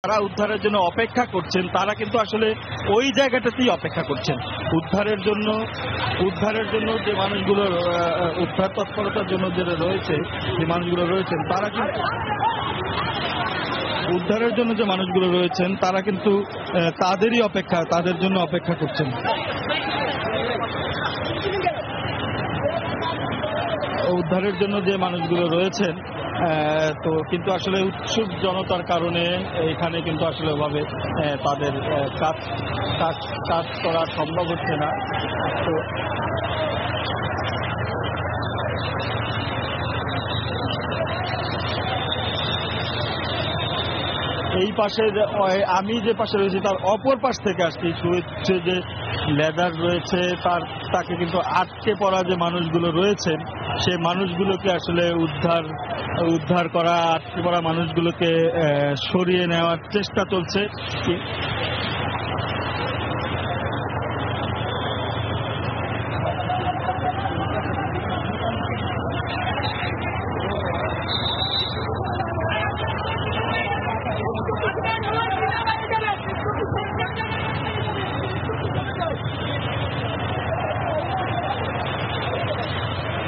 যারা উদ্ধারের জন্য অপেক্ষা করছেন তারা কিন্তু আসলে ওই জায়গাটাতেই অপেক্ষা করছেন উদ্ধারের জন্য যে মানুষগুলো উদ্ধার তৎপরতার জন্য যারা রয়েছে, যে মানুষগুলো রয়েছেন তারা কিন্তু উদ্ধারের জন্য যে মানুষগুলো রয়েছেন তারা কিন্তু তাদের জন্য অপেক্ষা করছেন। উদ্ধারের জন্য যে মানুষগুলো রয়েছেন তো কিন্তু আসলে উৎসুক জনতার কারণে এখানে কিন্তু আসলে ওভাবে তাদের কাজ করা সম্ভব হচ্ছে না। তো এই পাশে আমি যে পাশে রয়েছি তার অপর পাশ থেকে আসছি হচ্ছে যে লেদার রয়েছে তাকে কিন্তু আটকে পড়া যে মানুষগুলো রয়েছেন সেই মানুষগুলোকে আসলে উদ্ধার করা, আটকে পড়া মানুষগুলোকে সরিয়ে নেওয়ার চেষ্টা চলছে।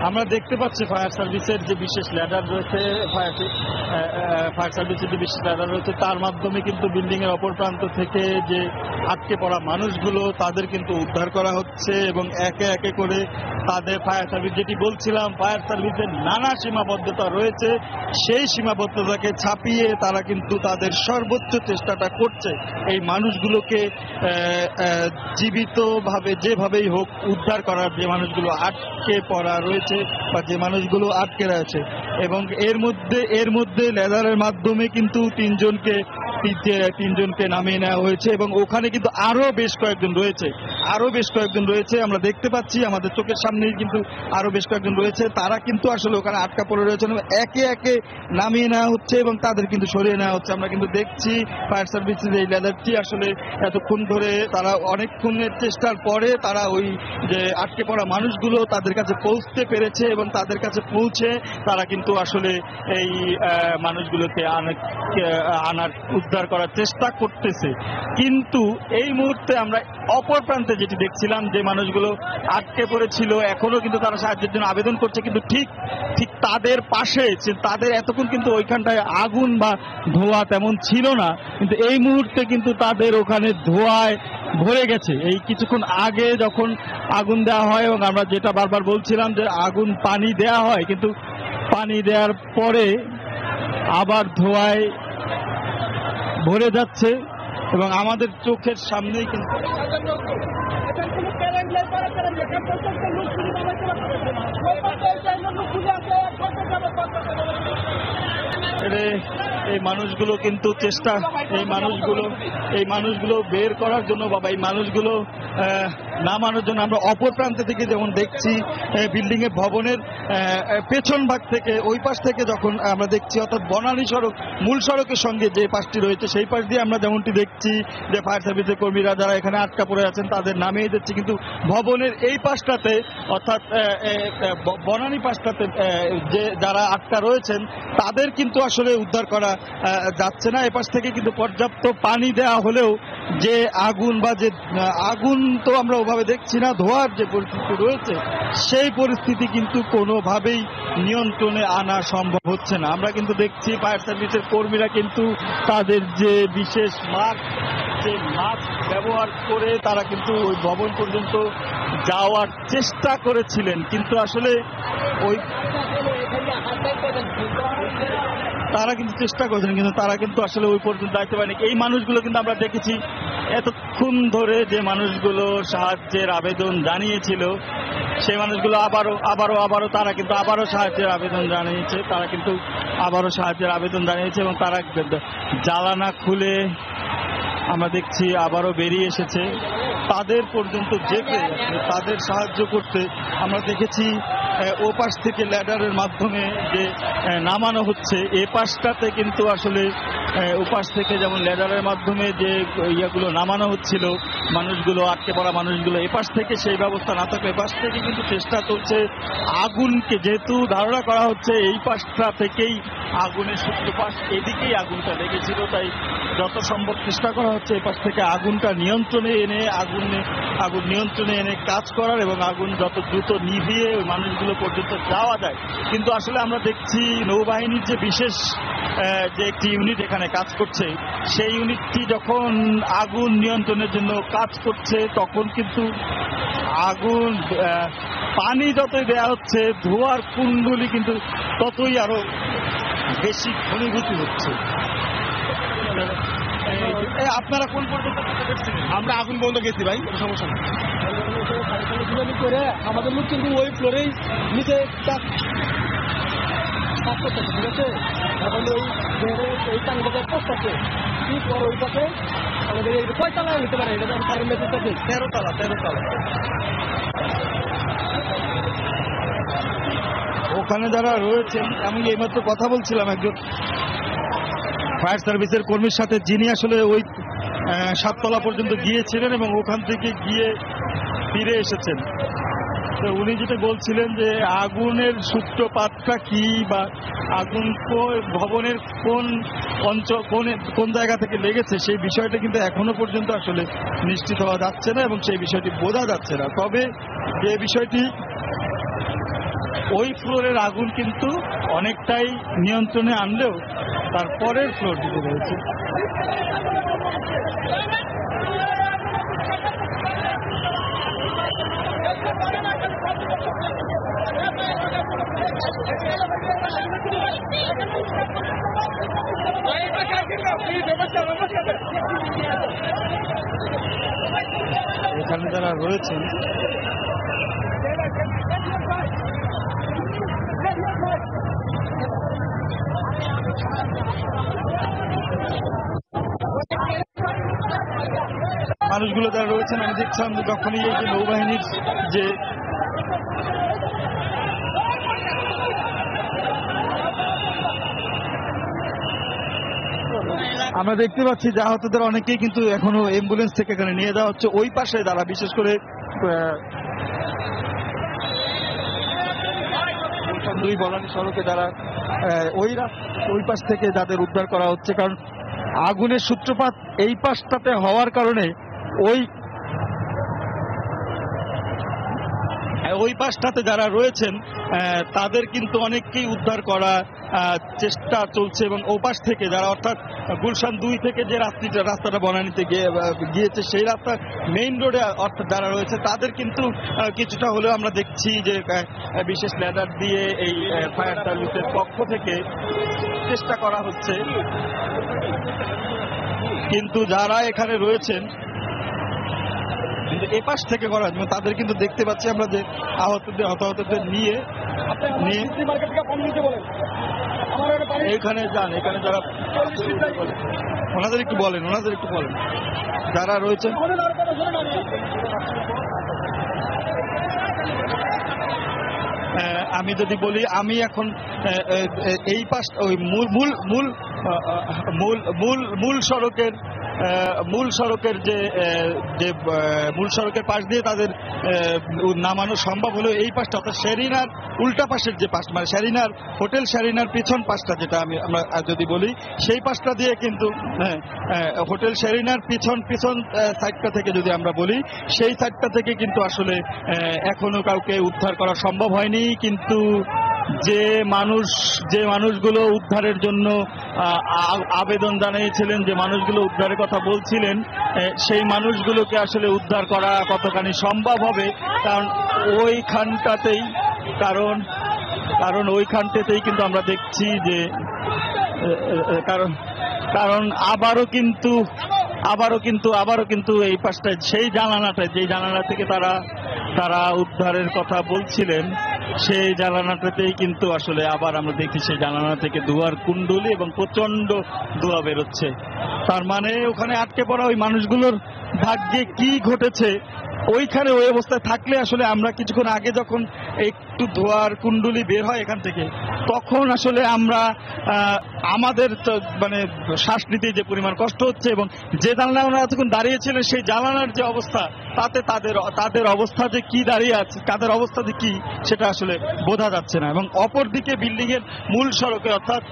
আমরা দেখতে পাচ্ছি ফায়ার সার্ভিসের যে বিশেষ ল্যাডার রয়েছে, ফায়ার সার্ভিসের যে বিশেষ ল্যাডার রয়েছে তার মাধ্যমে কিন্তু বিল্ডিং এর অপর প্রান্ত থেকে যে আটকে পড়া মানুষগুলো তাদের কিন্তু উদ্ধার করা হচ্ছে এবং একে একে করে তাদের ফায়ার সার্ভিস, যেটি বলছিলাম ফায়ার সার্ভিসের নানা সীমাবদ্ধতা রয়েছে সেই সীমাবদ্ধতাকে ছাপিয়ে তারা কিন্তু তাদের সর্বোচ্চ চেষ্টাটা করছে এই মানুষগুলোকে জীবিতভাবে যেভাবেই হোক উদ্ধার করার, যে মানুষগুলো আটকে পড়া রয়েছে বা যে মানুষগুলো আটকে রয়েছে। এবং এর মধ্যে লেদারের মাধ্যমে কিন্তু তিনজনকে নামিয়ে নেওয়া হয়েছে এবং ওখানে কিন্তু আরো বেশ কয়েকজন রয়েছে আমরা দেখতে পাচ্ছি আমাদের চোখের সামনেই কিন্তু আরো বেশ কয়েকজন রয়েছে। তারা কিন্তু আসলে ওখানে আটকা পড়ে রয়েছেন এবং একে একে নামিয়ে নেওয়া হচ্ছে এবং তাদের কিন্তু সরিয়ে নেওয়া হচ্ছে। আমরা কিন্তু দেখছি ফায়ার সার্ভিসের এই লেদারটি আসলে এতক্ষণ ধরে তারা অনেকক্ষণের চেষ্টার পরে তারা ওই যে আটকে পড়া মানুষগুলো তাদের কাছে পৌঁছতে পেরেছে এবং তাদের কাছে পৌঁছে তারা কিন্তু আসলে এই মানুষগুলোকে আনার উদ্ধার করার চেষ্টা করতেছে। কিন্তু এই মুহূর্তে আমরা অপর প্রান্তে যেটি দেখছিলাম যে মানুষগুলো আটকে পড়েছিল এখনো কিন্তু তারা সাহায্যের জন্য আবেদন করছে, কিন্তু ঠিক তাদের পাশে তাদের এতক্ষণ কিন্তু ওইখানটায় আগুন বা ধোঁয়া তেমন ছিল না, কিন্তু এই মুহূর্তে কিন্তু তাদের ওখানে ধোঁয়ায় ভরে গেছে। এই কিছুক্ষণ আগে যখন আগুন দেওয়া হয় এবং আমরা যেটা বারবার বলছিলাম যে পানি দেওয়া হয়, কিন্তু পানি দেওয়ার পরে আবার ধোঁয়ায় ভরে যাচ্ছে এবং আমাদের চোখের সামনেই কিন্তু এই মানুষগুলো কিন্তু এই মানুষগুলো বের করার জন্য বাবা এই মানুষগুলো নামানোর জন্য আমরা অপর প্রান্ত থেকে যেমন দেখছি বিল্ডিং এর ভবনের পেছন ভাগ থেকে ওই পাশ থেকে যখন আমরা দেখছি, অর্থাৎ বনানী সড়ক মূল সড়কের সঙ্গে যে পাশটি রয়েছে সেই পাশ দিয়ে আমরা যেমনটি দেখছি যে ফায়ার সার্ভিসের কর্মীরা যারা এখানে আটকা পড়ে আছেন তাদের নামিয়ে দিচ্ছে, কিন্তু ভবনের এই পাশটাতে অর্থাৎ বনানী পাশটাতে যে যারা আটকা রয়েছেন তাদের কিন্তু আসলে উদ্ধার করা যাচ্ছে না। এপাশ থেকে কিন্তু পর্যাপ্ত পানি দেওয়া হলেও যে আগুন তো আমরা ওভাবে দেখছি না, ধোঁয়ার যে পরিস্থিতি রয়েছে সেই পরিস্থিতি কিন্তু কোনোভাবেই নিয়ন্ত্রণে আনা সম্ভব হচ্ছে না। আমরা কিন্তু দেখছি ফায়ার সার্ভিসের কর্মীরা কিন্তু তাদের যে বিশেষ মাস্ক ব্যবহার করে তারা কিন্তু ওই ভবন পর্যন্ত যাওয়ার চেষ্টা করেছিলেন, কিন্তু আসলে তারা কিন্তু চেষ্টা করেছেন কিন্তু তারা কিন্তু আসলে ওই পর্যন্ত যাইতে পারেনি। এই মানুষগুলো কিন্তু আমরা দেখেছি এতক্ষণ ধরে যে মানুষগুলো সাহায্যের আবেদন জানিয়েছিল সেই মানুষগুলো আবারও তারা কিন্তু আবারও সাহায্যের আবেদন জানিয়েছে এবং তারা জানালা খুলে আমরা দেখছি আবারও বেরিয়ে এসেছে তাদের পর্যন্ত যেতে, তাদের সাহায্য করতে। আমরা দেখেছি ও পাশ থেকে ল্যাডারের মাধ্যমে যে নামানো হচ্ছে, এ পাশটাতে কিন্তু আসলে উপাস থেকে যেমন লেদারের মাধ্যমে যে ইয়াগুলো নামানো হচ্ছিল, মানুষগুলো আটকে পড়া মানুষগুলো, এপাশ থেকে সেই ব্যবস্থা না থাকলে এপাশ থেকে কিন্তু চেষ্টা চলছে আগুনকে, যেহেতু ধারণা করা হচ্ছে এই পাশটা থেকেই আগুনের সূত্রপাত, এদিকেই আগুনটা লেগেছিল, তাই যত সম্ভব চেষ্টা করা হচ্ছে এপাশ থেকে আগুনটা নিয়ন্ত্রণে এনে আগুন নিয়ন্ত্রণে এনে কাজ করার এবং আগুন যত দ্রুত নিভিয়ে ওই মানুষগুলো পর্যন্ত যাওয়া যায়। কিন্তু আসলে আমরা দেখছি নৌবাহিনীর যে বিশেষ যে একটি ইউনিট এখানে কাজ করছে, সেই ইউনিটটি যখন আগুন নিয়ন্ত্রণের জন্য কাজ করছে তখন কিন্তু আগুন পানি যতই দেওয়া হচ্ছে ধোঁয়ার কুণ্ডলি কিন্তু ততই আরো বেশি ঘনীভূত হচ্ছে। আপনারা কোন পর্যন্ত আমরা আগুন বন্ধ গেছি ভাই, সমস্যা নেই করে আমাদের লোক কিন্তু ওই ফ্লোরেই নিচে কাজ করতেছে, ঠিক আছে। এখন ওই পানি বাজার পোস্ট আছে, ঠিক ওই পাশে আমাদের এই কয়তলা হতে পারে, এটা আমি কারেন্ট মেসেজ আছে 13 তলা। ওখানে যারা রয়েছেন, আমি এইমাত্র কথা বলছিলাম একজন ফায়ার সার্ভিসের কর্মীর সাথে, যিনি আসলে ওই 7 তলা পর্যন্ত গিয়েছিলেন এবং ওখান থেকে গিয়ে ফিরে এসেছেন। তো উনি যেটা বলছিলেন যে আগুনের সূত্রপাতটা কি বা আগুন ভবনের কোন জায়গা থেকে লেগেছে সেই বিষয়টা কিন্তু এখনো পর্যন্ত আসলে নিশ্চিত হওয়া যাচ্ছে না এবং সেই বিষয়টি বোঝা যাচ্ছে না। তবে যে বিষয়টি, ওই ফ্লোরের আগুন কিন্তু অনেকটাই নিয়ন্ত্রণে আনলেও তারপরের ফ্লোর দিকে রয়েছে। এখানে যারা রয়েছেন মানুষগুলো যারা রয়েছেন, আমি দেখছিলাম যে যখনই এই যে নৌবাহিনীর যে আমরা দেখতে পাচ্ছি যে আহতদের অনেকেই কিন্তু এখনো অ্যাম্বুলেন্স থেকে এখানে নিয়ে যাওয়া হচ্ছে। ওই পাশে যারা, বিশেষ করে 2 বনানী সড়কে যারা ওই পাশ থেকে যাদের উদ্ধার করা হচ্ছে, কারণ আগুনের সূত্রপাত এই পাশটাতে হওয়ার কারণে ওই পাশটাতে যারা রয়েছেন তাদের কিন্তু অনেককেই উদ্ধার করা চেষ্টা চলছে এবং ও পাশ থেকে যারা, অর্থাৎ গুলশান 2 থেকে যে রাস্তাটা বনানীতে গিয়েছে সেই রাস্তার মেইন রোডে অর্থাৎ যারা রয়েছে তাদের কিন্তু কিছুটা হলেও আমরা দেখছি যে বিশেষ লেদার দিয়ে এই ফায়ার সার্ভিসের পক্ষ থেকে চেষ্টা করা হচ্ছে। কিন্তু যারা এখানে রয়েছেন এপাশ থেকে করা হচ্ছে তাদের কিন্তু দেখতে পাচ্ছি আমরা যে হতাহতদের নিয়ে এইখানে যান, এখানে যারা ওনাদের একটু বলেন যারা রয়েছেন। আমি যদি বলি, আমি এখন এই পাশ ওই মূল সড়কের যে মূল সড়কের পাশ দিয়ে তাদের নামানো সম্ভব হলেও এই পাশটা, অর্থাৎ শেরিনার উল্টা পাশের যে পাশ, মানে হোটেল শেরিনার পিছন পাশটা, যেটা আমরা যদি বলি সেই পাশটা দিয়ে কিন্তু হোটেল শেরিনার পিছন সাইডটা থেকে যদি আমরা বলি, সেই সাইডটা থেকে কিন্তু আসলে এখনো কাউকে উদ্ধার করা সম্ভব হয়নি। কিন্তু যে মানুষগুলো উদ্ধারের জন্য আবেদন জানিয়েছিলেন, যে মানুষগুলো উদ্ধারের কথা বলছিলেন, সেই মানুষগুলোকে আসলে উদ্ধার করা কতখানি সম্ভব হবে, কারণ ওইখানটাতেই কিন্তু আমরা দেখছি যে কারণ আবারও কিন্তু এই পাশটায় সেই জানালাটায়, যেই জানালা থেকে তারা উদ্ধারের কথা বলছিলেন, সেই জানালাটাতেই কিন্তু আসলে আবার আমরা দেখি সেই জানালা থেকে ধোঁয়ার কুণ্ডলি এবং প্রচন্ড ধোঁয়া বেরোচ্ছে। তার মানে ওখানে আটকে পড়া ওই মানুষগুলোর ভাগ্যে কি ঘটেছে ওইখানে ওই অবস্থায় থাকলে আসলে আমরা কিছুক্ষণ আগে যখন একটু ধোয়ার কুণ্ডলি বের হয় এখান থেকে, তখন আসলে আমরা আমাদের মানে শ্বাস নিতে যে পরিমাণ কষ্ট হচ্ছে, এবং যে জানলা ওনারা এতক্ষণ দাঁড়িয়েছিলেন সেই জানালার যে অবস্থা, তাতে তাদের অবস্থা যে কি দাঁড়িয়ে আছে, তাদের অবস্থা যে কি সেটা আসলে বোঝা যাচ্ছে না। এবং অপরদিকে বিল্ডিং এর মূল সড়কে অর্থাৎ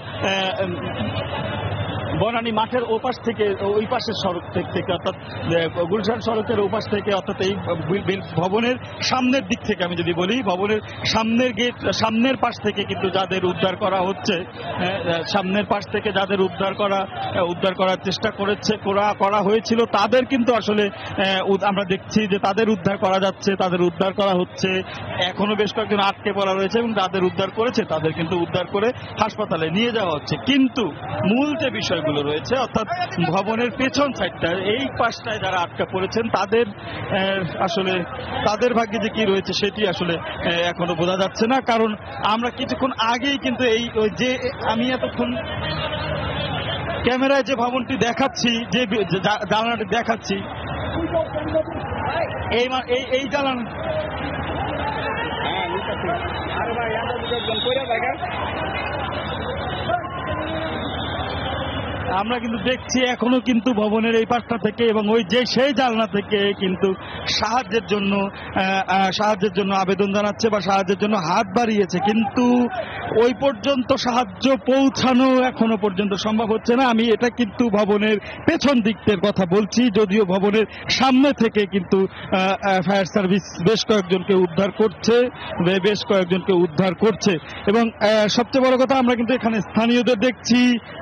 বনানী মাঠের ওপাশ থেকে ওই পাশের সড়ক থেকে অর্থাৎ গুলশান সড়কের ওপাশ থেকে অর্থাৎ এই ভবনের সামনের দিক থেকে আমি যদি বলি, ভবনের সামনের গেট সামনের পাশ থেকে কিন্তু যাদের উদ্ধার করা হচ্ছে, সামনের পাশ থেকে যাদের উদ্ধার করার চেষ্টা করা হয়েছিল, তাদের কিন্তু আসলে আমরা দেখছি যে তাদের উদ্ধার করা যাচ্ছে, তাদের উদ্ধার করা হচ্ছে। এখনো বেশ কয়েকজন আটকে পড়া রয়েছে এবং যাদের উদ্ধার করেছে তাদের কিন্তু উদ্ধার করে হাসপাতালে নিয়ে যাওয়া হচ্ছে। কিন্তু মূল যে বিষয়গুলো রয়েছে অর্থাৎ ভবনের পেছন সাইডটা, এই পাশটায় যারা আটকা পড়েছেন তাদের আসলে তাদের ভাগ্যে যে কি রয়েছে সেটি আসলে এখনো বোঝা যাচ্ছে না। কারণ আমরা কিছুক্ষণ আগেই কিন্তু যে আমি এতক্ষণ ক্যামেরায় যে ভবনটি দেখাচ্ছি, যে জানালাটি দেখাচ্ছি, এই জানালা আমরা কিন্তু দেখছি এখনো কিন্তু ভবনের এই পাশটা থেকে এবং সেই জানলা থেকে কিন্তু সাহায্যের জন্য আবেদন জানাচ্ছে বা সাহায্যের জন্য হাত বাড়িয়েছে, কিন্তু ওই পর্যন্ত সাহায্য পৌঁছানো এখনো পর্যন্ত সম্ভব হচ্ছে না। আমি এটা কিন্তু ভবনের পেছন দিকটার কথা বলছি, যদিও ভবনের সামনে থেকে কিন্তু ফায়ার সার্ভিস বেশ কয়েকজনকে উদ্ধার করছে এবং সবচেয়ে বড় কথা আমরা কিন্তু এখানে স্থানীয়দের দেখছি,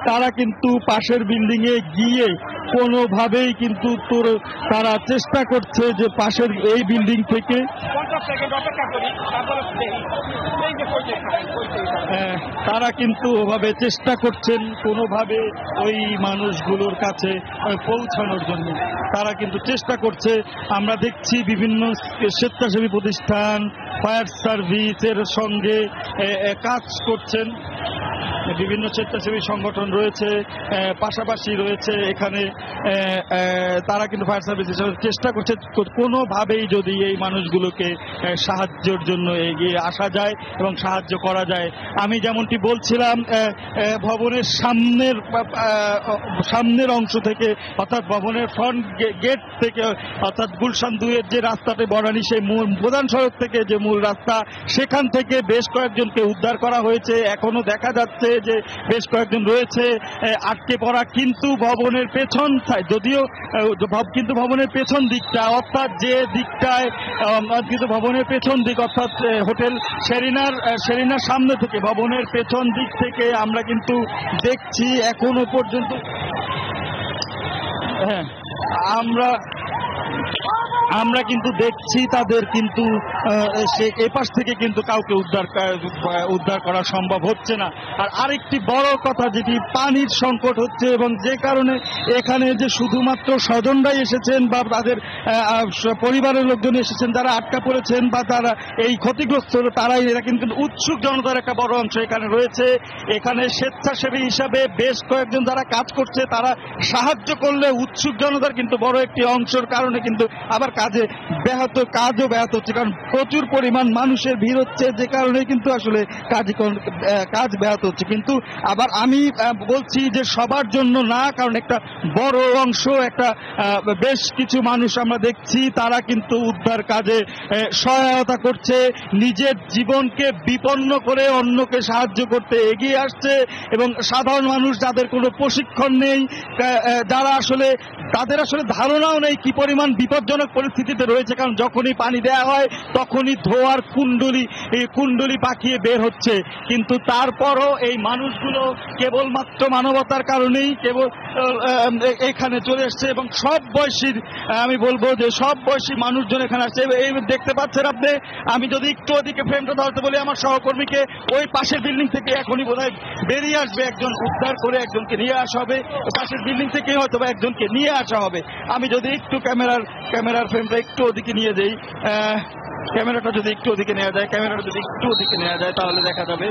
তারা কিন্তু পাশের বিল্ডিং এ গিয়ে কোনোভাবেই কিন্তু তারা চেষ্টা করছে যে পাশের এই বিল্ডিং থেকে তারা কিন্তু ওভাবে চেষ্টা করছেন কোনোভাবে ওই মানুষগুলোর কাছে পৌঁছানোর জন্য, তারা কিন্তু চেষ্টা করছে। আমরা দেখছি বিভিন্ন স্বেচ্ছাসেবী প্রতিষ্ঠান ফায়ার সার্ভিসের সঙ্গে কাজ করছেন, বিভিন্ন স্বেচ্ছাসেবী সংগঠন রয়েছে, পাশাপাশি রয়েছে এখানে তারা কিন্তু ফায়ার সার্ভিস হিসেবে চেষ্টা করছে কোনোভাবেই যদি এই মানুষগুলোকে সাহায্যের জন্য এগিয়ে আসা যায় এবং সাহায্য করা যায়। আমি যেমনটি বলছিলাম, ভবনের সামনের অংশ থেকে অর্থাৎ ভবনের ফ্রন্ট গেট থেকে অর্থাৎ গুলশান 2-এর যে রাস্তাতে বনানী সেই প্রধান সড়ক থেকে যে মূল রাস্তা, সেখান থেকে বেশ কয়েকজনকে উদ্ধার করা হয়েছে। এখনো দেখা যাচ্ছে যে বেশ কয়েকজন রয়েছে আটকে পড়া, কিন্তু ভবনের পেছন যদিও কিন্তু ভবনের পেছন দিকটা অর্থাৎ যে দিকটায় কিন্তু ভবনের পেছন দিক অর্থাৎ হোটেল সেরিনার সামনে থেকে ভবনের পেছন দিক থেকে আমরা কিন্তু দেখছি এখনো পর্যন্ত আমরা কিন্তু দেখছি তাদের কিন্তু এপাশ থেকে কিন্তু কাউকে উদ্ধার করা সম্ভব হচ্ছে না। আর আরেকটি বড় কথা, যেটি পানির সংকট হচ্ছে এবং যে কারণে এখানে যে শুধুমাত্র স্বজনরাই এসেছেন বা তাদের পরিবারের লোকজন এসেছেন যারা আটকা পড়েছেন বা তারা এই ক্ষতিগ্রস্ত, এরা কিন্তু উৎসুক জনতার একটা বড় অংশ এখানে রয়েছে। এখানে স্বেচ্ছাসেবী হিসাবে বেশ কয়েকজন যারা কাজ করছে, তারা সাহায্য করলে উৎসুক জনতার কিন্তু বড় একটি অংশের কারণে কিন্তু আবার কাজও ব্যাহত হচ্ছে, কারণ প্রচুর পরিমাণ মানুষের ভিড় হচ্ছে, যে কারণে কিন্তু আসলে কাজ ব্যাহত হচ্ছে। কিন্তু আবার আমি বলছি যে সবার জন্য না, কারণ একটা বড় অংশ বেশ কিছু মানুষ আমরা দেখছি তারা কিন্তু উদ্ধার কাজে সহায়তা করছে, নিজের জীবনকে বিপন্ন করে অন্যকে সাহায্য করতে এগিয়ে আসছে। এবং সাধারণ মানুষ যাদের কোনো প্রশিক্ষণ নেই, যারা আসলে তাদের আসলে ধারণাও নেই কি পরিমাণ বিপজ্জনক পরিস্থিতিতে রয়েছে, কারণ যখনই পানি দেওয়া হয় তখনই ধোয়ার কুণ্ডলি পাকিয়ে বের হচ্ছে। কিন্তু তারপরও এই মানুষগুলো কেবলমাত্র মানবতার কারণেই এখানে চলে এসছে এবং সব বয়সীর, আমি বলবো যে সব বয়সী মানুষজন এখানে আসছে। এই দেখতে পাচ্ছেন আপনি, আমি যদি একটু ওদিকে ফ্রেমটা ধরতে বলি আমার সহকর্মীকে, ওই পাশের বিল্ডিং থেকে এখনই বোধহয় বেরিয়ে আসবে একজন, উদ্ধার করে একজনকে নিয়ে আসা হবে, পাশের বিল্ডিং থেকে হয়তো বা একজনকে নিয়ে আসা হবে। আমি যদি একটু ক্যামেরার ফ্রেমটা একটু ওদিকে নিয়ে যাই, ক্যামেরাটা যদি একটু ওদিকে নেওয়া যায় তাহলে দেখা যাবে।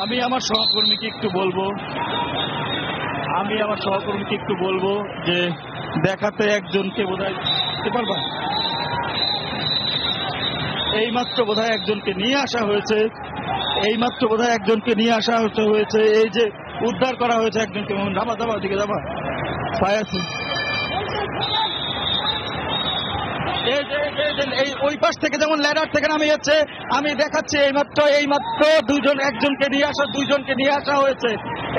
আমি আমার সহকর্মীকে একটু বলবো, আমি আমার সহকর্মীকে একটু বলবো যে দেখাতে একজনকে বোধহয় দেখতে পারবা, এইমাত্র বোধহয় একজনকে নিয়ে আসা হয়েছে, এইমাত্র বোধহয় একজনকে নিয়ে আসা হয়েছে, এই যে উদ্ধার করা হয়েছে একজনকে। যাবা যাবা ওদিকে যাবা, ফায়ার এই ওই পাশ থেকে যেমন ল্যাডার থেকে নামে যাচ্ছে, আমি দেখাচ্ছি এইমাত্র একজনকে নিয়ে আসা হয়েছে।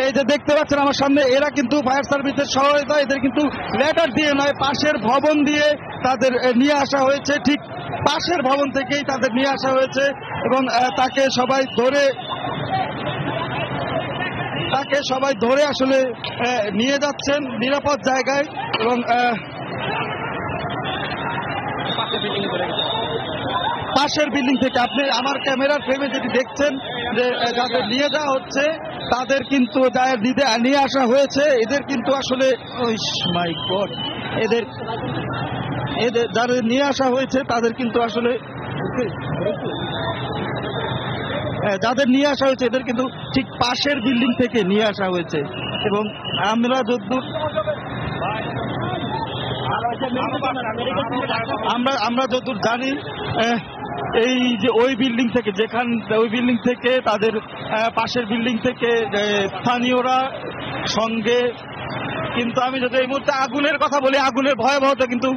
এই যে দেখতে পাচ্ছেন আমার সামনে, এরা কিন্তু ফায়ার সার্ভিসের সহায়তা, এদের কিন্তু ল্যাডার দিয়ে নয়, পাশের ভবন দিয়ে তাদের নিয়ে আসা হয়েছে, ঠিক পাশের ভবন থেকেই তাদের নিয়ে আসা হয়েছে এবং তাকে সবাই ধরে আসলে নিয়ে যাচ্ছেন নিরাপদ জায়গায়। এবং পাশের বিল্ডিং থেকে আপনি আমার ক্যামেরার ফ্রেমে যেটি দেখছেন যে যাদের নিয়ে যাওয়া হচ্ছে তাদের কিন্তু নিয়ে আসা হয়েছে, এদের কিন্তু আসলে মাই গড, এদের যাদের নিয়ে আসা হয়েছে তাদের কিন্তু আসলে যাদের নিয়ে আসা হয়েছে এদের কিন্তু ঠিক পাশের বিল্ডিং থেকে নিয়ে আসা হয়েছে। এবং আমরা যতদূর জানি এই যে ওই বিল্ডিং থেকে তাদের পাশের বিল্ডিং থেকে স্থানীয়রা সঙ্গে, কিন্তু আমি যদি এই মুহূর্তে আগুনের কথা বলি, আগুনের ভয়াবহতা কিন্তু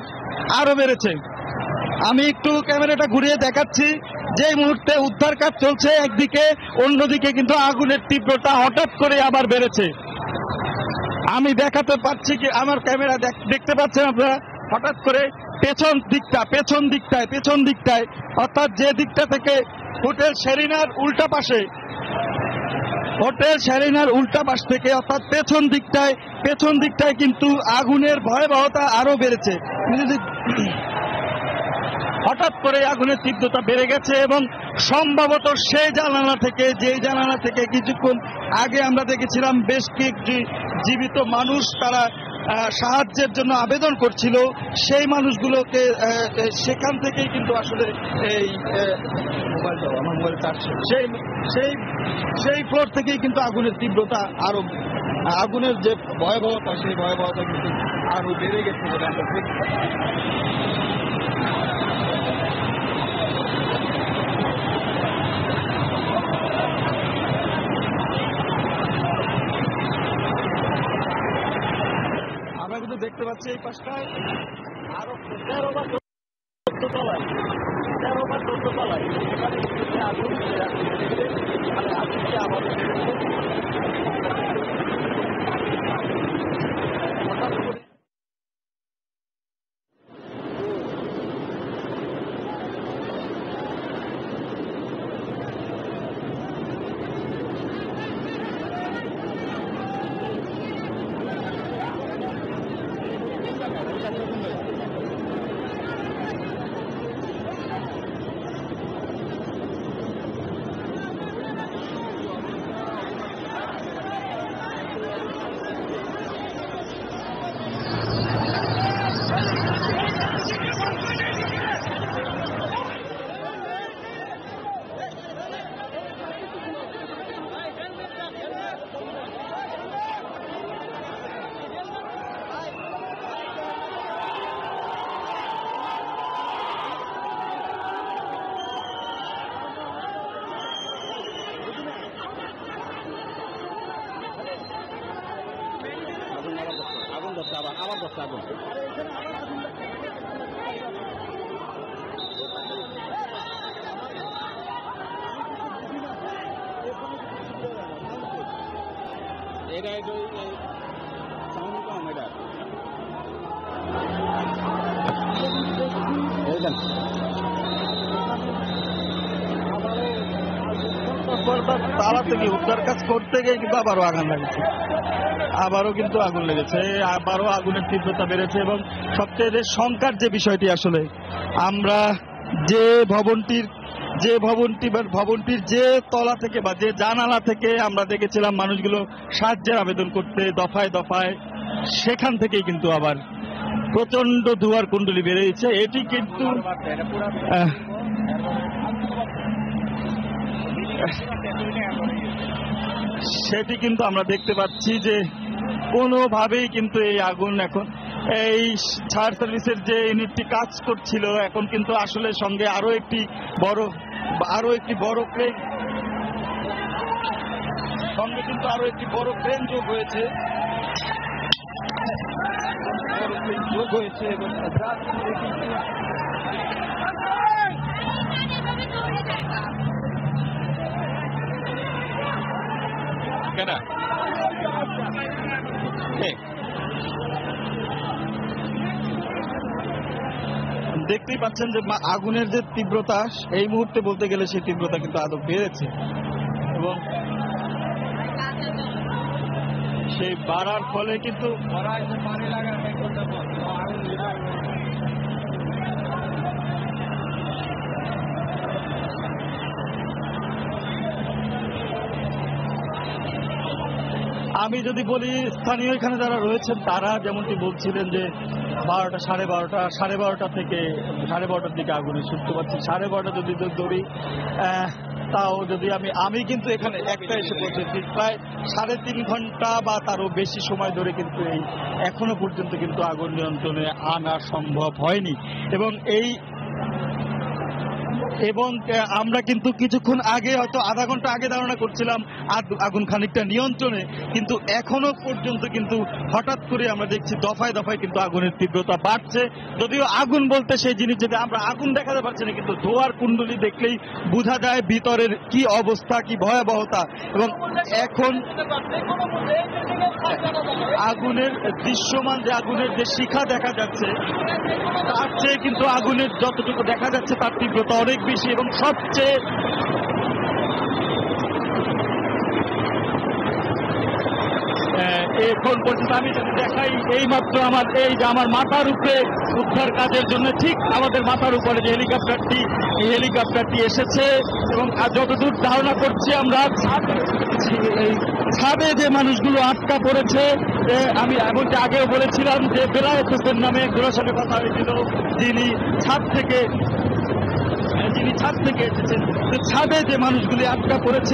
আরো বেড়েছে। আমি একটু ক্যামেরাটা ঘুরিয়ে দেখাচ্ছি, যে মুহূর্তে উদ্ধার কাজ চলছে একদিকে, অন্যদিকে কিন্তু আগুনের তীব্রতা হঠাৎ করে আবার বেড়েছে। আমি দেখাতে পাচ্ছি কি আমার ক্যামেরা দেখতে পাচ্ছেন আপনারা, হঠাৎ করে পেছন দিকটায় অর্থাৎ যে দিকটা থেকে হোটেল সেরিনার উল্টা পাশ থেকে অর্থাৎ পেছন দিকটায় কিন্তু আগুনের ভয়াবহতা আরো বেড়েছে। হঠাৎ করে আগুনের তীব্রতা বেড়ে গেছে এবং সম্ভবত সেই জানালা থেকে কিছুক্ষণ আগে আমরা দেখেছিলাম বেশ কয়েকটি জীবিত মানুষ, তারা সাহায্যের জন্য আবেদন করছিল, সেই মানুষগুলোকে সেখান থেকেই কিন্তু আসলে এই সেই ফ্লোর থেকেই কিন্তু আগুনের তীব্রতা আরো, আগুনের যে ভয়াবহতা সেই ভয়াবহতা কিন্তু আরো বেড়ে গেছে বলে আমরা দেখতে দেখতে পাচ্ছি। এই পাশটায় আরো 13 বা 14 তলায় আগুন তালা থেকে উদ্ধার কাজ করতে গিয়ে কিন্তু আবারও আগুন লেগেছে, আবারও আগুনের তীব্রতা বেড়েছে। এবং সবচেয়ে যে শঙ্কার যে বিষয়টি, আসলে আমরা যে ভবনটির যে তলা থেকে বা যে জানালা থেকে আমরা দেখেছিলাম মানুষগুলো সাহায্যের আবেদন করতে দফায় দফায়, সেখান থেকেই কিন্তু আবার প্রচন্ড ধোঁয়ার কুণ্ডলী বেরিয়েছে। এটি কিন্তু সেটি কিন্তু আমরা দেখতে পাচ্ছি যে কোনোভাবেই কিন্তু এই আগুন এখন এই ফায়ার সার্ভিসের যে ইউনিটটি কাজ করছিল এখন কিন্তু আসলে সঙ্গে আরো একটি বড় ক্রেন সঙ্গে কিন্তু আরো একটি বড় ক্রেন যোগ হয়েছে এবং কেন দেখতেই পাচ্ছেন যে আগুনের যে তীব্রতা এই মুহূর্তে বলতে গেলে সেই তীব্রতা কিন্তু আরো বেড়েছে এবং সেই বাড়ার ফলে কিন্তু আমি যদি বলি স্থানীয় এখানে যারা রয়েছেন তারা যেমনটি বলছিলেন যে 12টা সাড়ে বারোটা থেকে 12:30টার দিকে আগুনের সূত্র পাচ্ছি 12:30 যদি ধরি তাও যদি আমি কিন্তু এখানে একটা এসে পৌঁছেছি প্রায় 3.5 ঘন্টা বা তারও বেশি সময় ধরে কিন্তু এই এখনো পর্যন্ত কিন্তু আগুন নিয়ন্ত্রণে আনা সম্ভব হয়নি এবং আমরা কিন্তু কিছুক্ষণ আগে হয়তো আধা ঘন্টা আগে ধারণা করছিলাম আগুন খানিকটা নিয়ন্ত্রণে কিন্তু এখনো পর্যন্ত কিন্তু হঠাৎ করে আমরা দেখছি দফায় দফায় কিন্তু আগুনের তীব্রতা বাড়ছে যদিও আগুন বলতে সেই জিনিস যেটা আমরা আগুন দেখাতে পারছি না কিন্তু ধোঁয়ার কুণ্ডলী দেখলেই বোঝা যায় ভিতরের কি অবস্থা কি ভয়াবহতা এবং এখন আগুনের দৃশ্যমান যে আগুনের যে শিখা দেখা যাচ্ছে তার চেয়ে কিন্তু আগুনের যতটুকু দেখা যাচ্ছে তার তীব্রতা অনেক বেশি এবং সবচেয়ে এখন পর্যন্ত আমি যদি দেখাই এইমাত্র আমার মাথার উপরে উদ্ধার কাজের জন্য ঠিক আমাদের মাথার উপরে যে হেলিকপ্টারটি এসেছে এবং যতদূর ধারণা করছি আমরা ছাদে যে মানুষগুলো আটকা পড়েছে আমি এমনকি আগেও বলেছিলাম যে বেলায়েত হোসেন নামে একজনের সাথে কথা হয়েছিল যিনি ছাদ থেকে এসেছেন ছাদে যে মানুষগুলি আটকা পড়েছে